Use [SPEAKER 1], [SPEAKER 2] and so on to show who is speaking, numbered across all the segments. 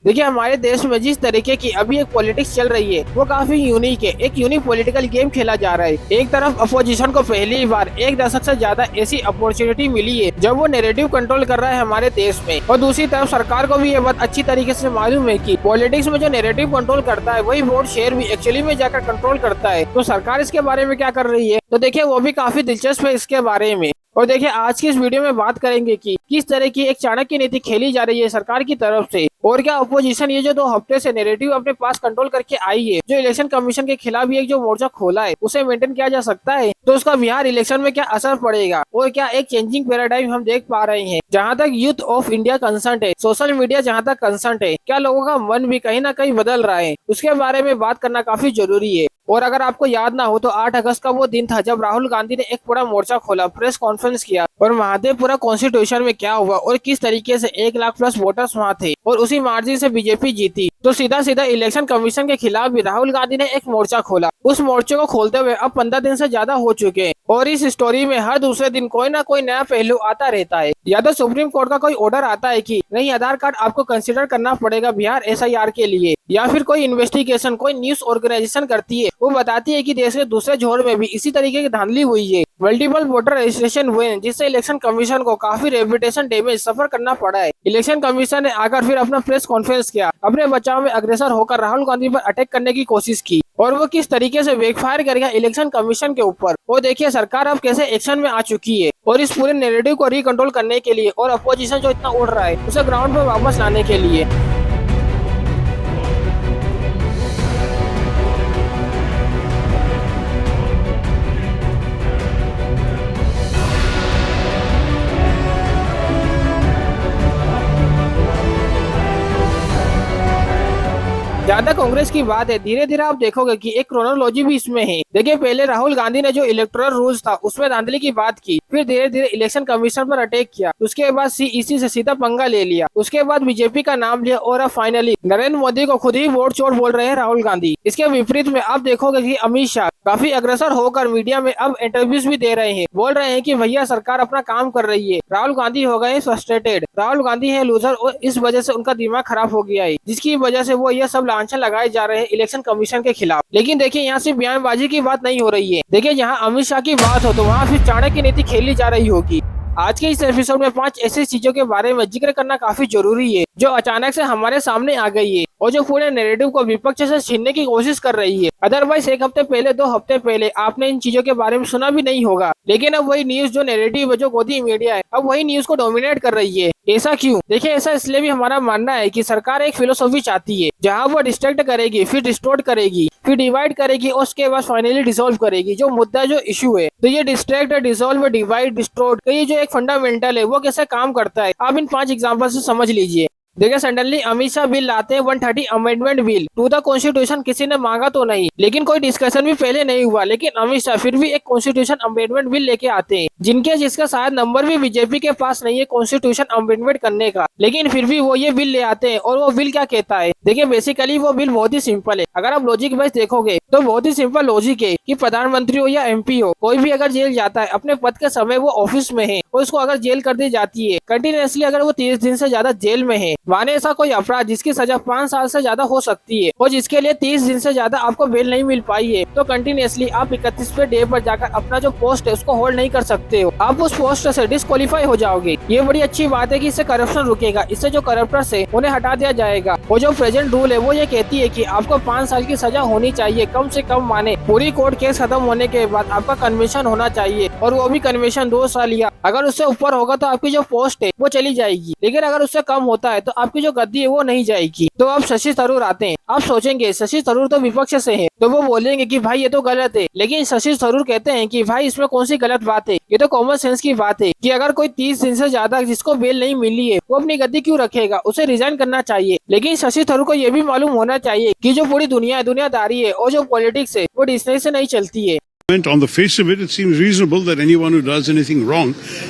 [SPEAKER 1] देखिए हमारे देश में जिस तरीके की अभी एक पॉलिटिक्स चल रही है वो काफी यूनिक है। एक यूनिक पॉलिटिकल गेम खेला जा रहा है। एक तरफ अपोजिशन को पहली बार एक दशक से ज्यादा ऐसी अपॉर्चुनिटी मिली है जब वो नैरेटिव कंट्रोल कर रहा है हमारे देश में, और दूसरी तरफ सरकार को भी ये बात अच्छी तरीके से मालूम है कि पॉलिटिक्स में जो नैरेटिव कंट्रोल करता है वही वोट शेयर भी एक्चुअली में जाकर कंट्रोल करता है। तो सरकार इसके बारे में क्या कर रही है, तो देखिए वो भी काफी दिलचस्प है इसके बारे में। और देखिए आज की इस वीडियो में बात करेंगे कि किस तरह की एक चाणक्य नीति खेली जा रही है सरकार की तरफ से, और क्या अपोजिशन ये जो 2 हफ्ते से नैरेटिव अपने पास कंट्रोल करके आई है, जो इलेक्शन कमीशन के खिलाफ एक जो मोर्चा खोला है उसे मेंटेन किया जा सकता है, तो उसका बिहार इलेक्शन में क्या असर पड़ेगा, और क्या एक चेंजिंग पैराडाइम हम देख पा रहे हैं। जहाँ तक यूथ ऑफ इंडिया कंसर्न है, सोशल मीडिया जहाँ तक कंसर्न है, क्या लोगों का मन भी कहीं ना कहीं बदल रहा है, उसके बारे में बात करना काफी जरूरी है। और अगर आपको याद ना हो तो 8 अगस्त का वो दिन था जब राहुल गांधी ने एक पूरा मोर्चा खोला, प्रेस कॉन्फ्रेंस किया, और महादेवपुरा कॉन्स्टिट्यूशन में क्या हुआ और किस तरीके से 1 लाख प्लस वोटर्स वहाँ थे और उसी मार्जिन से बीजेपी जीती। तो सीधा सीधा इलेक्शन कमीशन के खिलाफ भी राहुल गांधी ने एक मोर्चा खोला। उस मोर्चे को खोलते हुए अब 15 दिन से ज्यादा हो चुके हैं, और इस स्टोरी में हर दूसरे दिन कोई ना कोई नया पहलू आता रहता है। या तो सुप्रीम कोर्ट का कोई ऑर्डर आता है कि नहीं आधार कार्ड आपको कंसिडर करना पड़ेगा बिहार SIR के लिए, या फिर कोई इन्वेस्टिगेशन कोई न्यूज ऑर्गेनाइजेशन करती है, वो बताती है कि देश के दूसरे छोर में भी इसी तरीके की धांधली हुई है, मल्टीपल वोटर रजिस्ट्रेशन हुए हैं, जिससे इलेक्शन कमीशन को काफी रेपुटेशन डैमेज सफर करना पड़ा है। इलेक्शन कमीशन ने आकर फिर अपना प्रेस कॉन्फ्रेंस किया, अपने बचाव में अग्रसर होकर राहुल गांधी पर अटैक करने की कोशिश की, और वो किस तरीके से बैकफायर करेगा इलेक्शन कमीशन के ऊपर। वो देखिए सरकार अब कैसे एक्शन में आ चुकी है, और इस पूरे नैरेटिव को रिकंट्रोल करने के लिए और अपोजिशन जो इतना उड़ रहा है उसे ग्राउंड पर वापस लाने के लिए। ज्यादा कांग्रेस की बात है, धीरे धीरे आप देखोगे कि एक क्रोनोलॉजी भी इसमें है। देखिए पहले राहुल गांधी ने जो इलेक्टोरल रूल्स था उसमें धांधली की बात की, फिर धीरे धीरे इलेक्शन कमीशन पर अटैक किया, उसके बाद CEC से सीधा पंगा ले लिया, उसके बाद बीजेपी का नाम लिया, और अब फाइनली नरेंद्र मोदी को खुद ही वोट चोर बोल रहे हैं राहुल गांधी। इसके विपरीत में आप देखोगे कि अमित शाह काफी अग्रसर होकर मीडिया में अब इंटरव्यूज भी दे रहे हैं, बोल रहे हैं कि भैया सरकार अपना काम कर रही है। राहुल गांधी हो गए फ्रस्ट्रेटेड, राहुल गांधी है लूजर, और इस वजह से उनका दिमाग खराब हो गया है, जिसकी वजह से वो ये सब लांछन लगाए जा रहे हैं इलेक्शन कमीशन के खिलाफ। लेकिन देखिए यहाँ सिर्फ बयानबाजी की बात नहीं हो रही है, देखिए जहाँ अमित शाह की बात हो तो वहाँ फिर चाणक्य नीति खेली जा रही होगी। आज के इस एपिसोड में 5 ऐसी चीजों के बारे में जिक्र करना काफी जरूरी है जो अचानक से हमारे सामने आ गई है, और जो पूरे नैरेटिव को विपक्ष से छीनने की कोशिश कर रही है। अदरवाइज 1 हफ्ते पहले 2 हफ्ते पहले आपने इन चीजों के बारे में सुना भी नहीं होगा, लेकिन अब वही न्यूज जो नैरेटिव है, जो गोदी मीडिया है, अब वही न्यूज को डोमिनेट कर रही है। ऐसा क्यों? देखिए ऐसा इसलिए भी हमारा मानना है कि सरकार एक फिलोसॉफी चाहती है जहाँ वो डिस्ट्रैक्ट करेगी, फिर डिस्टोर्ट करेगी, फिर डिवाइड करेगी, और उसके बाद फाइनली डिसॉल्व करेगी जो मुद्दा जो इशू है। तो ये डिस्ट्रैक्ट, डिसॉल्व, डिवाइड, डिस्टोर्ट, तो ये जो एक फंडामेंटल है वो कैसे काम करता है आप इन 5 एग्जाम्पल से समझ लीजिए। देखिए सडनली अमित शाह बिल लाते हैं 130 amendment bill to the constitution. किसी ने मांगा तो नहीं, लेकिन कोई डिस्कशन भी पहले नहीं हुआ, लेकिन अमित शाह फिर भी एक कॉन्स्टिट्यूशन अमेंडमेंट बिल लेके आते हैं, जिसका शायद नंबर भी बीजेपी के पास नहीं है कॉन्स्टिट्यूशन अमेंडमेंट करने का, लेकिन फिर भी वो ये बिल ले आते हैं। और वो बिल क्या कहता है, देखिए बेसिकली वो बिल बहुत ही सिंपल है। अगर आप लॉजिक वाइज देखोगे तो बहुत ही सिंपल लॉजिक है कि प्रधानमंत्री हो या MP हो, कोई भी अगर जेल जाता है अपने पद के समय वो ऑफिस में है, और उसको अगर जेल कर दी जाती है कंटिन्यूअसली, अगर वो 30 दिन से ज्यादा जेल में है, माने ऐसा कोई अपराध जिसकी सजा 5 साल से ज्यादा हो सकती है, और जिसके लिए 30 दिन से ज्यादा आपको बेल नहीं मिल पाई है, तो कंटिन्यूअसली आप 31वें डे पर जाकर अपना जो पोस्ट है उसको होल्ड नहीं कर सकते हो, आप उस पोस्ट से डिस्क्वालीफाई हो जाओगे। ये बड़ी अच्छी बात है कि इससे करप्शन रुकेगा, इससे जो करप्टर्स है उन्हें हटा दिया जाएगा। और जो प्रेजेंट रूल है वो ये कहती है कि आपको 5 साल की सजा होनी चाहिए कम से कम, माने पूरी कोर्ट केस खत्म होने के बाद आपका कन्वेंशन होना चाहिए, और वो भी कन्वेंशन 2 साल, या अगर उससे ऊपर होगा तो आपकी जो पोस्ट है वो चली जाएगी, लेकिन अगर उससे कम होता है तो आपकी जो गद्दी है वो नहीं जाएगी। तो अब शशि थरूर आते हैं, आप सोचेंगे शशि थरूर तो विपक्ष से है, तो वो बोलेंगे कि भाई ये तो गलत है, लेकिन शशि थरूर कहते हैं कि भाई इसमें कौन सी गलत बात है, ये तो कॉमन सेंस की बात है कि अगर कोई 30 दिन से ज्यादा जिसको बेल नहीं मिली है वो अपनी गद्दी क्यों रखेगा, उसे रिजाइन करना चाहिए। लेकिन शशि थरूर को ये भी मालूम होना चाहिए कि जो पूरी दुनिया है, दुनियादारी है, और जो पॉलिटिक्स है वो डिक्शनरी से नहीं चलती है।
[SPEAKER 2] On the face of it, it seems reasonable that anyone who does anything wrong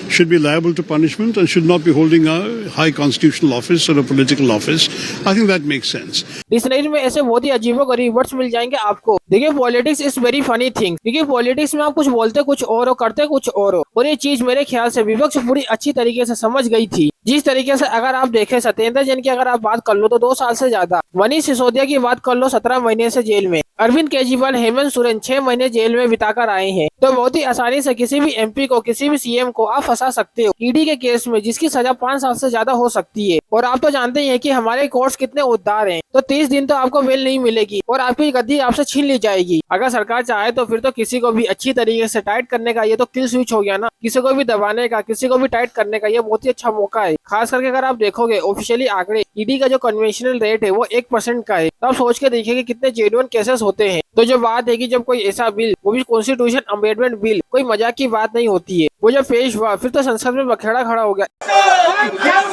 [SPEAKER 2] should be liable to punishment and should not be holding a high constitutional office or a political office. I think that makes sense.
[SPEAKER 1] Dictionary में ऐसे बहुत ही अजीबोगरीब words मिल जाएंगे आपको। देखिए politics is very funny thing, क्योंकि politics में आप कुछ बोलते कुछ और हो, करते कुछ और हो, और ये चीज मेरे ख्याल से विपक्ष पूरी अच्छी तरीके से समझ गई थी। जिस तरीके से अगर आप देखें सत्येंद्र जैन की अगर आप बात कर लो तो 2 साल से ज्यादा, मनीष सिसोदिया की बात कर लो 17 महीने से जेल में, अरविंद केजरीवाल, हेमंत सोरेन 6 महीने जेल में बिताकर आए हैं। तो बहुत ही आसानी से किसी भी एमपी को, किसी भी सीएम को आप फंसा सकते हो ईडी के केस में, जिसकी सजा 5 साल से ज्यादा हो सकती है। और आप तो जानते ही हैं कि हमारे कोर्ट्स कितने उदार हैं, तो 30 दिन तो आपको बेल नहीं मिलेगी और आपकी गद्दी आपसे छीन ली जाएगी। अगर सरकार चाहे तो फिर तो किसी को भी अच्छी तरीके से टाइट करने का ये तो किल स्विच हो गया ना, किसी को भी दबाने का, किसी को भी टाइट करने का ये बहुत ही अच्छा मौका है। खास करके अगर आप देखोगे ऑफिशियली आंकड़े, ईडी का जो कन्वेंशनल रेट है वो 1% का है, तो आप सोच के देखिए कि कितने जेन्युइन केसेस होते हैं। तो जो बात है कि जब कोई ऐसा बिल, वो भी कॉन्स्टिट्यूशन अमेंडमेंट बिल, कोई मजाक की बात नहीं होती है, वो जब पेश हुआ फिर तो संसद में बखेड़ा खड़ा हो गया।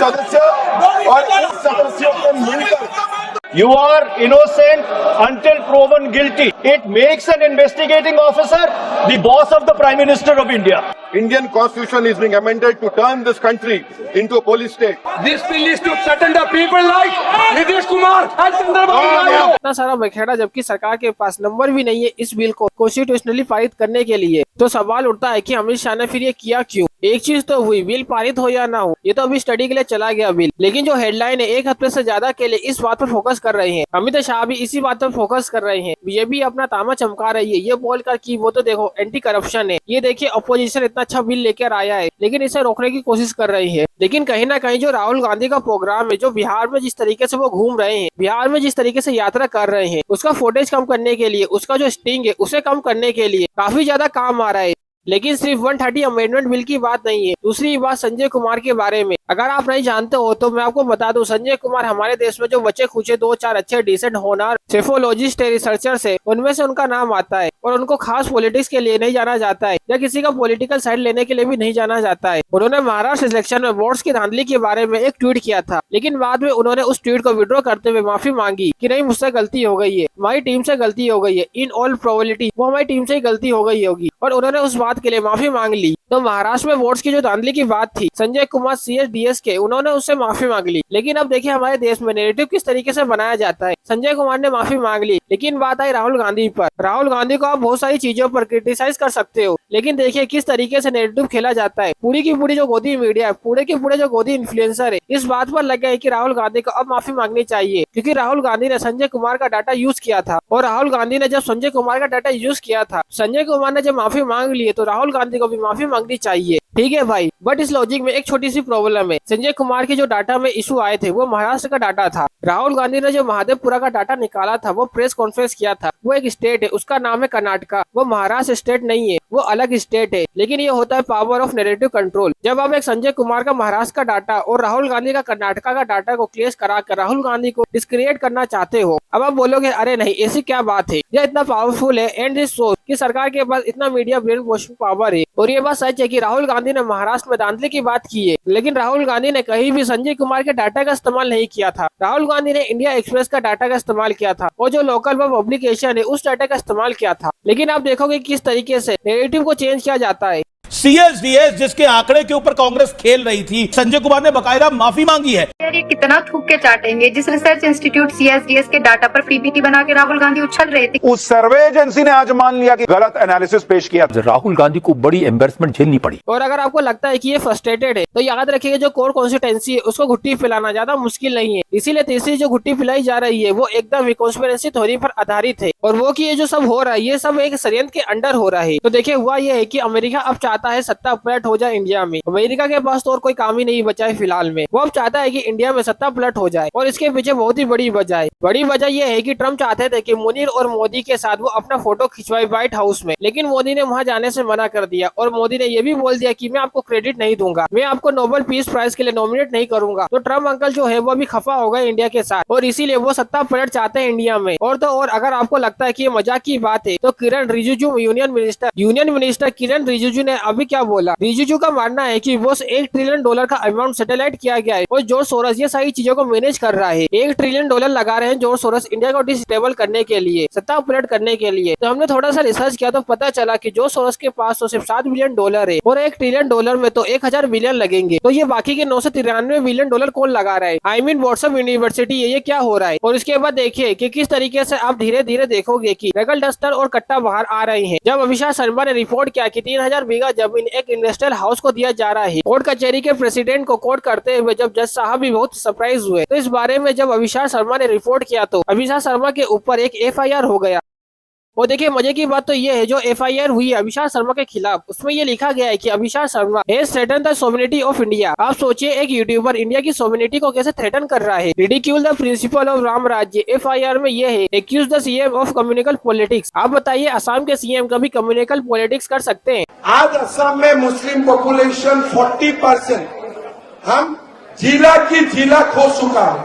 [SPEAKER 3] सदस्य और उप सदस्यों को मिलकर You are innocent until proven guilty. It makes an investigating officer the boss of the Prime Minister of India. Indian Constitution is being amended to turn this country into a police state.
[SPEAKER 4] This bill is to threaten the people like Nitish Kumar and Chandrababu Naidu.
[SPEAKER 1] इतना सारा बखेड़ा जबकि सरकार के पास number भी नहीं है इस bill को कॉन्स्टिट्यूशनली पारित करने के लिए, तो सवाल उठता है कि अमित शाह ने फिर ये किया क्यों। एक चीज तो हुई, बिल पारित हो या ना हो, ये तो अभी स्टडी के लिए चला गया बिल, लेकिन जो हेडलाइन है 1 हफ्ते से ज्यादा के लिए इस बात पर फोकस कर रहे हैं। अमित शाह भी इसी बात पर फोकस कर रहे हैं, ये भी अपना तामा चमका रही है ये बोलकर कि वो तो देखो एंटी करप्शन है, ये देखिए अपोजिशन इतना अच्छा बिल लेकर आया है, लेकिन इसे रोकने की कोशिश कर रही है। लेकिन कहीं ना कहीं जो राहुल गांधी का प्रोग्राम है, जो बिहार में जिस तरीके से वो घूम रहे हैं, बिहार में जिस तरीके से यात्रा कर रहे हैं, उसका फुटेज कम करने के लिए, उसका जो स्टिंग है उसे कम करने के लिए काफी ज्यादा काम आ रहा है। लेकिन सिर्फ 130 अमेंडमेंट बिल की बात नहीं है। दूसरी बात संजय कुमार के बारे में, अगर आप नहीं जानते हो तो मैं आपको बता दूं, संजय कुमार हमारे देश में जो बच्चे खुचे 2-4 अच्छे डिसेंट होनहार सेफोलॉजिस्ट रिसर्चर्स है, उनमें से उनका नाम आता है और उनको खास पॉलिटिक्स के लिए नहीं जाना जाता है या किसी का पॉलिटिकल साइड लेने के लिए भी नहीं जाना जाता है। उन्होंने महाराष्ट्र इलेक्शन में वोट्स की धांधली के बारे में एक ट्वीट किया था, लेकिन बाद में उन्होंने उस ट्वीट को विड्रॉ करते हुए माफी मांगी कि नहीं मुझसे गलती हो गई है, हमारी टीम से गलती हो गई है, इन ऑल प्रोबेबिलिटी वो हमारी टीम से ही गलती हो गई होगी, और उन्होंने उस बात के लिए माफी मांग ली। तो महाराष्ट्र में वोट्स की जो धांधली की बात थी, संजय कुमार CS-DS के, उन्होंने उससे माफी मांग ली। लेकिन अब देखिए हमारे देश में नैरेटिव किस तरीके से बनाया जाता है। संजय कुमार ने माफी मांग ली, लेकिन बात आई राहुल गांधी पर। राहुल गांधी को आप बहुत सारी चीजों पर क्रिटिसाइज कर सकते हो, लेकिन देखिए किस तरीके से नैरेटिव खेला जाता है। पूरी की पूरी जो गोदी मीडिया है, पूरे के पूरे जो गोदी इन्फ्लुएंसर है, इस बात पर लग गए कि राहुल गांधी को अब माफी मांगनी चाहिए, क्योंकि राहुल गांधी ने संजय कुमार का डाटा यूज किया था। और राहुल गांधी ने जब संजय कुमार का डाटा यूज किया था, संजय कुमार ने जब माफी मांग ली है, तो राहुल गांधी को भी माफी मांगनी चाहिए। ठीक है भाई, बट इस लॉजिक में एक छोटी सी प्रॉब्लम है। संजय कुमार के जो डाटा में इशू आए थे वो महाराष्ट्र का डाटा था। राहुल गांधी ने जो महादेवपुरा का डाटा निकाला था, वो प्रेस कॉन्फ्रेंस किया था, वो एक स्टेट है, उसका नाम है कर्नाटका, वो महाराष्ट्र स्टेट नहीं है, वो अलग स्टेट है। लेकिन ये होता है पावर ऑफ नैरेटिव कंट्रोल। जब आप एक संजय कुमार का महाराष्ट्र का डाटा और राहुल गांधी का कर्नाटका का डाटा को क्लेश कराकर राहुल गांधी को डिस्क्रिएट करना चाहते हो, अब आप बोलोगे अरे नहीं ऐसी क्या बात है, यह इतना पावरफुल है एंड दिस शोज कि सरकार के पास इतना मीडिया ब्रेन वॉशिंग पावर है। और ये बात सच है कि राहुल गांधी ने महाराष्ट्र में धांधली की बात की है, लेकिन राहुल गांधी ने कहीं भी संजय कुमार के डाटा का इस्तेमाल नहीं किया था। राहुल गांधी ने इंडिया एक्सप्रेस का डाटा का इस्तेमाल किया था और जो लोकल वेब पब्लिकेशन है उस डाटा का इस्तेमाल किया था। लेकिन आप देखोगे किस तरीके से नैरेटिव को चेंज किया जाता है।
[SPEAKER 5] CS-DS जिसके आंकड़े के ऊपर कांग्रेस खेल रही थी, संजय कुमार ने बकायदा माफी मांगी है।
[SPEAKER 6] यार ये कितना थूक के चाटेंगे। जिस रिसर्च इंस्टीट्यूट CS-DS के डाटा पर PPT बना के राहुल गांधी उछल रहे थे,
[SPEAKER 3] उस सर्वे एजेंसी ने आज मान लिया कि गलत एनालिसिस पेश किया।
[SPEAKER 7] राहुल गांधी को बड़ी एम्बेरसमेंट झेलनी पड़ी।
[SPEAKER 1] और अगर आपको लगता है कि ये फ्रस्ट्रेटेड है, तो याद रखिएगा जो कोर कॉन्स्टिट्यूएंसी है उसको घुट्टी फैलाना ज्यादा मुश्किल नहीं है। इसीलिए तीसरी जो घुट्टी फैलाई जा रही है वो एकदम कॉन्स्पिरेसी थ्योरी पर आधारित है, और वो कि ये जो सब हो रहा है ये सब एक षड्यंत्र के अंडर हो रहा है। तो देखिए हुआ ये है कि अमेरिका अब चाहता है सत्ता पलट हो जाए इंडिया में। अमेरिका के पास तो और कोई काम ही नहीं बचा है फिलहाल में, वो अब चाहता है कि इंडिया में सत्ता पलट हो जाए। और इसके पीछे बहुत ही बड़ी वजह है। बड़ी वजह यह है कि ट्रम्प चाहते थे कि मुनीर और मोदी के साथ वो अपना फोटो खिंचवाए व्हाइट हाउस में, लेकिन मोदी ने वहां जाने से मना कर दिया। और मोदी ने यह भी बोल दिया कि मैं आपको क्रेडिट नहीं दूंगा, मैं आपको नोबेल पीस प्राइज के लिए नॉमिनेट नहीं करूंगा। तो ट्रम्प अंकल जो है वो भी खफा हो गए इंडिया के साथ, और इसीलिए वो सत्ता पलट चाहते हैं इंडिया में। और तो और अगर आपको लगता है कि ये मजाक की बात है, तो किरण रिजिजू यूनियन मिनिस्टर किरण रिजिजू ने अभी क्या बोला। रिजिजू का मानना है कि वो $1 ट्रिलियन का अमाउंट सैटेलाइट किया गया है और जॉर्ज सोरोस ये सारी चीजों को मैनेज कर रहा है। $1 ट्रिलियन लगा रहे हैं जॉर्ज सोरोस इंडिया को डिस्टेबल करने के लिए, सत्ता पलट करने के लिए। तो हमने थोड़ा सा रिसर्च किया तो पता चला कि जॉर्ज सोरोस के पास तो सिर्फ $7 बिलियन है और $1 ट्रिलियन में तो 1000 बिलियन लगेंगे। तो ये बाकी के $993 बिलियन कौन लगा रहा है? आई मीन व्हाट्सएप यूनिवर्सिटी, ये क्या हो रहा है? और इसके बाद देखिए कि किस तरीके से आप धीरे धीरे देखोगे कि रेगल डस्टर और कट्टा बाहर आ रहे हैं। जब अभिषेक शर्मा ने रिपोर्ट किया कि 3000 बीघा जमीन एक इंडस्ट्रियल हाउस को दिया जा रहा है। कोर्ट कचहरी के प्रेसिडेंट को कोर्ट करते हुए जब जज साहब भी बहुत सरप्राइज हुए। तो इस बारे में जब अभिषाक शर्मा ने रिपोर्ट किया तो अभिषाक शर्मा के ऊपर एक FIR हो गया। और देखिए मजे की बात तो ये है, जो FIR हुई है अभिषाक शर्मा के खिलाफ, उसमें ये लिखा गया है कि Abhishek Sharma has threaten the sovereignty of India. आप सोचिए एक यूट्यूबर इंडिया की सोवरेनिटी को कैसे थ्रेटन कर रहा है। Ridicule the principle of Ram Rajya. FIR में ये है accuse the CM of communal politics. आप बताइए असम के CM कभी कम्युनिकल पॉलिटिक्स कर सकते हैं?
[SPEAKER 8] आज असम में मुस्लिम पॉपुलेशन 40%, हम जिला की जिला खो चुका है।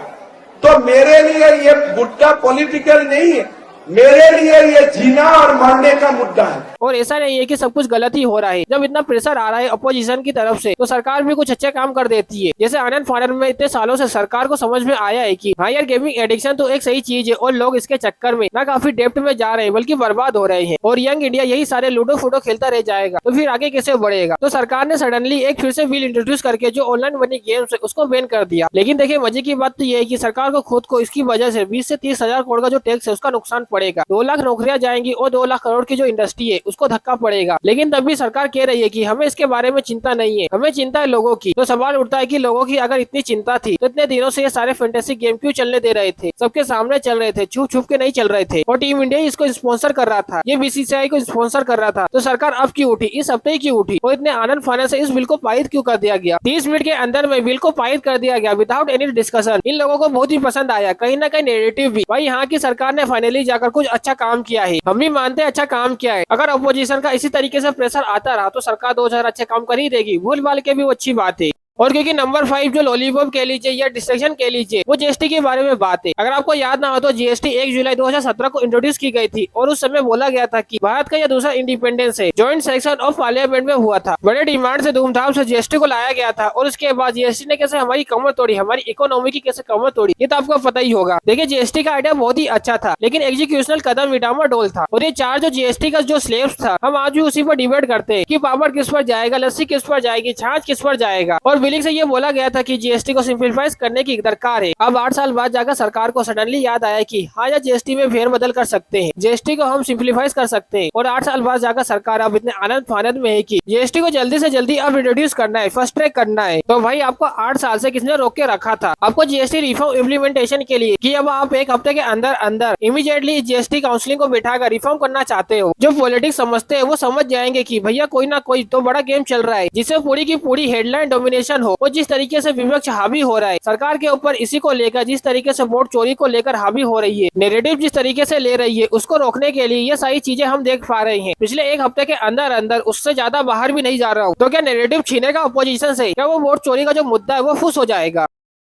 [SPEAKER 8] तो मेरे लिए ये मुद्दा पॉलिटिकल नहीं है, मेरे लिए ये जीना और मरने का मुद्दा है।
[SPEAKER 1] और ऐसा नहीं है कि सब कुछ गलत ही हो रहा है। जब इतना प्रेशर आ रहा है अपोजिशन की तरफ से तो सरकार भी कुछ अच्छे काम कर देती है। जैसे आनंद फानन में इतने सालों से सरकार को समझ में आया है कि हाँ यार गेमिंग एडिक्शन तो एक सही चीज है और लोग इसके चक्कर में ना काफी डेप्थ में जा रहे हैं बल्कि बर्बाद हो रहे हैं। और यंग इंडिया यही सारे लूडो फूडो खेलता रह जाएगा तो फिर आगे कैसे बढ़ेगा। तो सरकार ने सडनली एक फिर से बिल इंट्रोड्यूस करके जो ऑनलाइन मनी गेम्स है उसको बैन कर दिया। लेकिन देखिए मजे की बात तो ये है कि सरकार को खुद को इसकी वजह से 20 से 30 हजार करोड़ का जो टैक्स है उसका नुकसान पड़ेगा। 2 लाख नौकरियां जाएंगी और 2 लाख करोड़ की जो इंडस्ट्री है उसको धक्का पड़ेगा। लेकिन तब भी सरकार कह रही है कि हमें इसके बारे में चिंता नहीं है, हमें चिंता है लोगों की। तो सवाल उठता है कि लोगों की अगर इतनी चिंता थी तो इतने दिनों से ये सारे फैंटेसी गेम क्यों चलने दे रहे थे? सबके सामने चल रहे थे, छुप छुप के नहीं चल रहे थे। और टीम इंडिया इसको स्पॉन्सर कर रहा था, ये BCCI को स्पॉन्सर कर रहा था। तो सरकार अब क्यों उठी, इस हफ्ते ही क्यों उठी? और इतने आनंद फानन से इस बिल को पारित क्यों कर दिया गया? 30 मिनट के अंदर में बिल को पारित कर दिया गया विदाउट एनी डिस्कशन। इन लोगों को बहुत ही पसंद आया, कहीं ना कहीं नेगेटिव भी। भाई यहाँ की सरकार ने फाइनली जाकर कुछ अच्छा काम किया है, हम भी मानते हैं अच्छा काम किया है। अगर अपोजिशन का इसी तरीके से प्रेशर आता रहा तो सरकार 2000 अच्छे काम कर ही देगी, भूल भाल के भी वो अच्छी बात है। और क्योंकि नंबर 5 जो लॉलीपॉप कह लीजिए या डिस्ट्रैक्शन कह लीजिए वो GST के बारे में बात है। अगर आपको याद ना हो तो GST 1 जुलाई 2017 को इंट्रोड्यूस की गई थी और उस समय बोला गया था कि भारत का यह दूसरा इंडिपेंडेंस है। जॉइंट सेक्शन ऑफ पार्लियामेंट में हुआ था, बड़े डिमांड से धूमधाम से GST को लाया गया था। और उसके बाद GST ने कैसे हमारी कमर तोड़ी, हमारी इकोनॉमी की कैसे कमर तोड़ी, ये तो आपको पता ही होगा। देखिए GST का आइडिया बहुत ही अच्छा था लेकिन एग्जीक्यूशनल कदम डामाडोल था। और ये 4 जो GST का जो स्लैब्स था, हम आज भी उसी पर डिबेट करते हैं कि पापड़ किस पर जाएगा, लस्सी किस पर जाएगी, छाछ किस पर जाएगा। और बिलिंग से ये बोला गया था कि GST को सिंप्लीफाइज करने की दरकार है। अब 8 साल बाद जाकर सरकार को सडनली याद आया कि हाँ यार GST में फेरबदल कर सकते हैं, GST को हम सिंप्लीफाइज कर सकते हैं। और 8 साल बाद जाकर सरकार अब इतने आनंद फानंद में है कि GST को जल्दी से जल्दी अब इंट्रोड्यूस करना है, फर्स्ट ट्रैक करना है। तो भाई आपको 8 साल से किसने रोक के रखा था आपको GST रिफॉर्म इम्प्लीमेंटेशन के लिए कि अब आप 1 हफ्ते के अंदर अंदर इमीडिएटली GST काउंसिलिंग को बिठाकर रिफॉर्म करना चाहते हो। जो पॉलिटिक्स समझते हैं वो समझ जाएंगे कि भैया कोई ना कोई तो बड़ा गेम चल रहा है जिससे पूरी की पूरी हेडलाइन डोमिनेशन हो। और जिस तरीके से विपक्ष हावी हो रहा है सरकार के ऊपर इसी को लेकर, जिस तरीके से वोट चोरी को लेकर हावी हो रही है, नैरेटिव जिस तरीके से ले रही है, उसको रोकने के लिए ये सारी चीजें हम देख पा रहे हैं। पिछले 1 हफ्ते के अंदर अंदर उससे ज्यादा बाहर भी नहीं जा रहा हूँ। तो क्या नैरेटिव छीनेगा अपोजिशन से? क्या वो वोट चोरी का जो मुद्दा है वो फुस हो जाएगा?